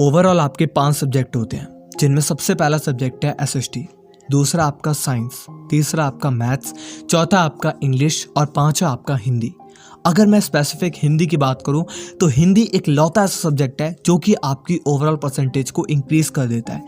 Overall आपके 5 subject होते हैं, जिनमें सबसे पहला सब्जेक्ट है एसएसटी, दूसरा आपका साइंस, तीसरा आपका मैथ्स, चौथा आपका इंग्लिश और पांचवा आपका हिंदी। अगर मैं स्पेसिफिक हिंदी की बात करूं तो हिंदी एक लौता ऐसा सब्जेक्ट है जो कि आपकी ओवरऑल परसेंटेज को इंक्रीज कर देता है।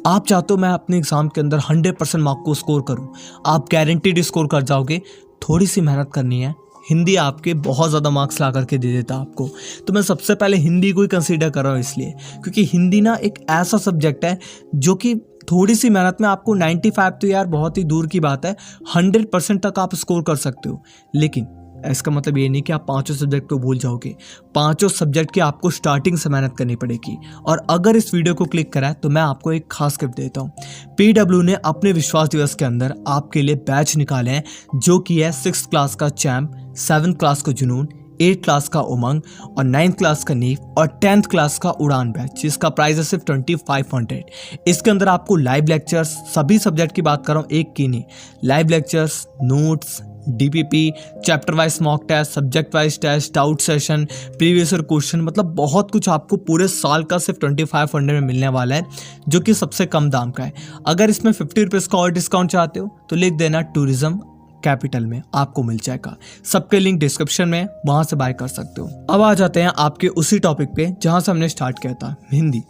आप चाहते हो मैं अपने एग्जाम के अंदर 100% मार्क को स्कोर करूं, आप गारंटीड स्कोर कर जाओगे। थोड़ी सी मेहनत करनी है, हिंदी आपके बहुत ज़्यादा मार्क्स ला करके दे देता है आपको। तो मैं सबसे पहले हिंदी को ही कंसीडर कर रहा हूँ, इसलिए क्योंकि हिंदी ना एक ऐसा सब्जेक्ट है जो कि थोड़ी सी मेहनत में आपको 95 तो यार बहुत ही दूर की बात है, 100% तक आप स्कोर कर सकते हो। लेकिन इसका मतलब ये नहीं कि आप पांचों सब्जेक्ट को भूल जाओगे। पांचों सब्जेक्ट की आपको स्टार्टिंग से मेहनत करनी पड़ेगी। और अगर इस वीडियो को क्लिक करा है तो मैं आपको एक खास गिफ्ट देता हूँ। पीडब्ल्यू ने अपने विश्वास दिवस के अंदर आपके लिए बैच निकाले हैं, जो कि है 6th क्लास का चैम्प, 7th क्लास का जुनून, 8th क्लास का उमंग और 9th क्लास का नीव और 10th क्लास का उड़ान बैच, जिसका प्राइस है सिर्फ 2500। इसके अंदर आपको लाइव लेक्चर्स, सभी सब्जेक्ट की बात कर रहा हूँ, एक की नहीं, live lectures, notes, DPP, chapter wise mock test, subject wise test, doubt session, previous year question, मतलब बहुत कुछ आपको पूरे साल का सिर्फ 2500 में मिलने वाला है, जो कि सबसे कम दाम का है। अगर इसमें 50 रुपीज़ का और डिस्काउंट चाहते हो तो लिख देना टूरिज्म कैपिटल में, आपको मिल जाएगा। सबके लिंक डिस्क्रिप्शन में, वहां से बाय कर सकते हो। अब आ जाते हैं आपके उसी टॉपिक पे जहां से हमने स्टार्ट किया था, हिंदी।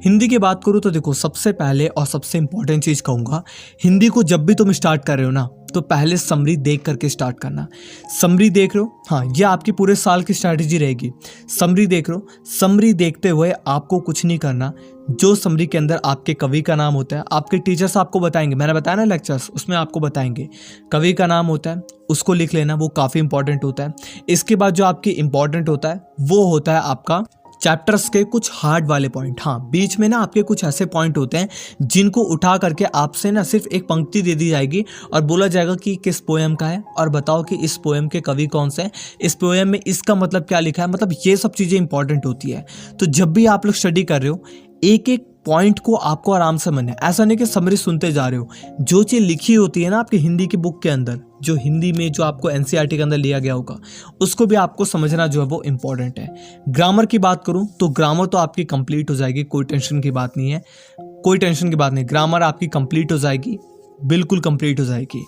हिंदी की बात करूँ तो देखो, सबसे पहले और सबसे इंपॉर्टेंट चीज कहूंगा, हिंदी को जब भी तुम स्टार्ट कर रहे हो ना, तो पहले समरी देख करके स्टार्ट करना। समरी देख रहे हो, हाँ, ये आपकी पूरे साल की स्ट्रैटेजी रहेगी। समरी देख रहे हो, समरी देखते हुए आपको कुछ नहीं करना। जो समरी के अंदर आपके कवि का नाम होता है, आपके टीचर्स आपको बताएंगे, मैंने बताया ना लेक्चर्स, उसमें आपको बताएंगे कवि का नाम होता है, उसको लिख लेना, वो काफ़ी इंपॉर्टेंट होता है। इसके बाद जो आपकी इंपॉर्टेंट होता है वो होता है आपका चैप्टर्स के कुछ हार्ड वाले पॉइंट। हाँ, बीच में ना आपके कुछ ऐसे पॉइंट होते हैं जिनको उठा करके आपसे ना सिर्फ एक पंक्ति दे दी जाएगी और बोला जाएगा कि किस पोएम का है और बताओ कि इस पोएम के कवि कौन से हैं, इस पोएम में इसका मतलब क्या लिखा है। मतलब ये सब चीज़ें इंपॉर्टेंट होती है। तो जब भी आप लोग स्टडी कर रहे हो, एक एक पॉइंट को आपको आराम से मनना है। ऐसा नहीं कि समरी सुनते जा रहे हो। जो चीज़ लिखी होती है ना आपकी हिंदी की बुक के अंदर, जो हिंदी में जो आपको एनसीईआरटी के अंदर लिया गया होगा, उसको भी आपको समझना जो है वो इम्पोर्टेंट है। ग्रामर की बात करूं तो ग्रामर तो आपकी कंप्लीट हो जाएगी, कोई टेंशन की बात नहीं है, कोई टेंशन की बात नहीं। ग्रामर आपकी कंप्लीट हो जाएगी, बिल्कुल कंप्लीट हो जाएगी।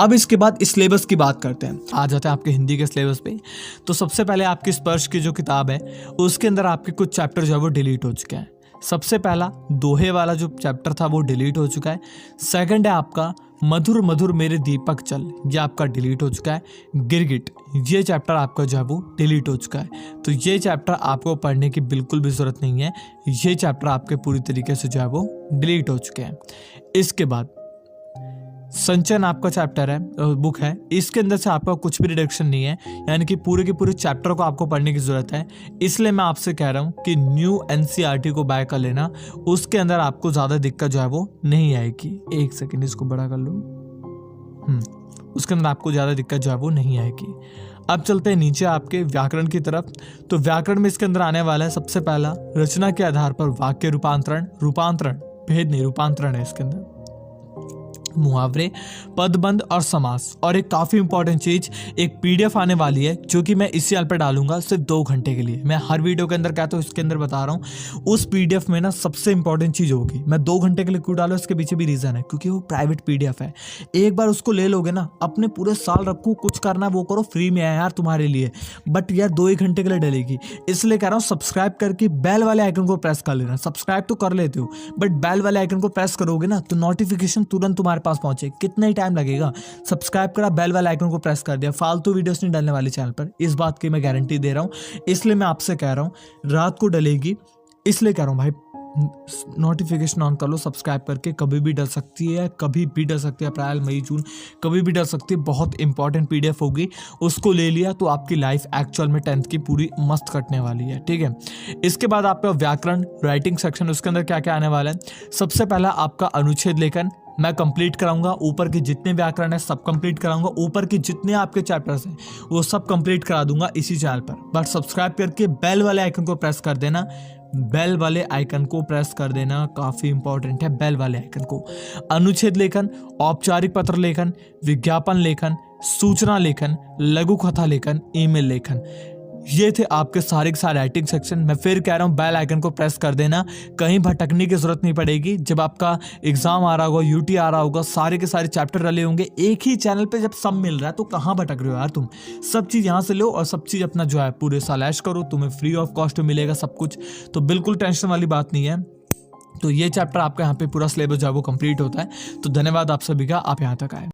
अब इसके बाद सिलेबस की बात करते हैं, आ जाते हैं आपके हिंदी के सिलेबस पे। तो सबसे पहले आपकी स्पर्श की जो किताब है, उसके अंदर आपके कुछ चैप्टर जो है वो डिलीट हो चुके हैं। सबसे पहला दोहे वाला जो चैप्टर था वो डिलीट हो चुका है। सेकंड है आपका मधुर मधुर मेरे दीपक चल, ये आपका डिलीट हो चुका है। गिरगिट, ये चैप्टर आपका जो है वो डिलीट हो चुका है। तो ये चैप्टर आपको पढ़ने की बिल्कुल भी ज़रूरत नहीं है, ये चैप्टर आपके पूरी तरीके से जो है वो डिलीट हो चुके हैं। इसके बाद संचयन आपका चैप्टर है, बुक है, इसके अंदर से आपका कुछ भी रिडक्शन नहीं है, यानी कि पूरे के पूरे चैप्टर को आपको पढ़ने की ज़रूरत है। इसलिए मैं आपसे कह रहा हूँ कि न्यू एनसीईआरटी को बाय कर लेना, उसके अंदर आपको ज़्यादा दिक्कत जो है वो नहीं आएगी। एक सेकेंड, इसको बड़ा कर लूँ। उसके अंदर आपको ज़्यादा दिक्कत जो है वो नहीं आएगी। अब चलते हैं नीचे आपके व्याकरण की तरफ। तो व्याकरण में इसके अंदर आने वाला है सबसे पहला रचना के आधार पर वाक्य रूपांतरण, भेद नहीं, रूपांतरण है इसके अंदर, मुहावरे, पदबंध और समास। और एक काफी इंपॉर्टेंट चीज, एक पीडीएफ आने वाली है जो कि मैं इस चैनल पर डालूंगा सिर्फ 2 घंटे के लिए। मैं हर वीडियो के अंदर कहता हूँ, इसके अंदर बता रहा हूँ। उस पीडीएफ में ना सबसे इंपॉर्टेंट चीज होगी। मैं 2 घंटे के लिए क्यों डालू, इसके पीछे भी रीजन है, क्योंकि वो प्राइवेट पीडीएफ है। एक बार उसको ले लोगे ना, अपने पूरे साल रखो, कुछ करना वो करो, फ्री में है यार तुम्हारे लिए। बट यार 2 ही घंटे के लिए डलेगी, इसलिए कह रहा हूँ सब्सक्राइब करके बेल वाले आइकन को प्रेस कर लेना। सब्सक्राइब तो कर लेते हो, बट बेल वाले आइकन को प्रेस करोगे ना तो नोटिफिकेशन तुरंत तुम्हारे पास पहुंचे। कितना ही टाइम लगेगा, सब्सक्राइब करा, बेल वाले आइकन को प्रेस कर दिया, फालतू वीडियोस नहीं डालने वाली चैनल पर, इस बात की मैं गारंटी दे रहा हूं। इसलिए मैं आपसे कह रहा हूं रात को डलेगी, इसलिए कह रहा हूं भाई नोटिफिकेशन ऑन कर लो, सब्सक्राइब करके। कभी भी डल सकती है, कभी भी डल सकती है, अप्रैल मई जून कभी भी डल सकती है। बहुत इंपॉर्टेंट पीडीएफ होगी, उसको ले लिया तो आपकी लाइफ एक्चुअल में 10th की पूरी मस्त कटने वाली है, ठीक है। इसके बाद आपका व्याकरण राइटिंग सेक्शन, उसके अंदर क्या क्या आने वाला है। सबसे पहला आपका अनुच्छेद लेखन मैं कंप्लीट कराऊंगा, ऊपर के जितने व्याकरण है सब कंप्लीट कराऊंगा, ऊपर के जितने आपके चैप्टर्स हैं वो सब कंप्लीट करा दूंगा इसी चैनल पर। बट सब्सक्राइब करके बेल वाले आइकन को प्रेस कर देना, बेल वाले आइकन को प्रेस कर देना, काफी इंपॉर्टेंट है बेल वाले आइकन को। अनुच्छेद लेखन, औपचारिक पत्र लेखन, विज्ञापन लेखन, सूचना लेखन, लघु कथा लेखन, ईमेल लेखन, ये थे आपके सारे के सारे राइटिंग सेक्शन। मैं फिर कह रहा हूँ बेल आइकन को प्रेस कर देना, कहीं भटकने की जरूरत नहीं पड़ेगी। जब आपका एग्जाम आ रहा होगा, यूटी आ रहा होगा, सारे के सारे चैप्टर रले होंगे एक ही चैनल पे, जब सब मिल रहा है तो कहाँ भटक रहे हो यार तुम। सब चीज़ यहाँ से लो और सब चीज़ अपना जो है पूरे साल ऐश करो, तुम्हें फ्री ऑफ कॉस्ट में मिलेगा सब कुछ, तो बिल्कुल टेंशन वाली बात नहीं है। तो ये चैप्टर आपका यहाँ पे पूरा सिलेबस जो है वो कंप्लीट होता है। तो धन्यवाद आप सभी का, आप यहाँ तक आए।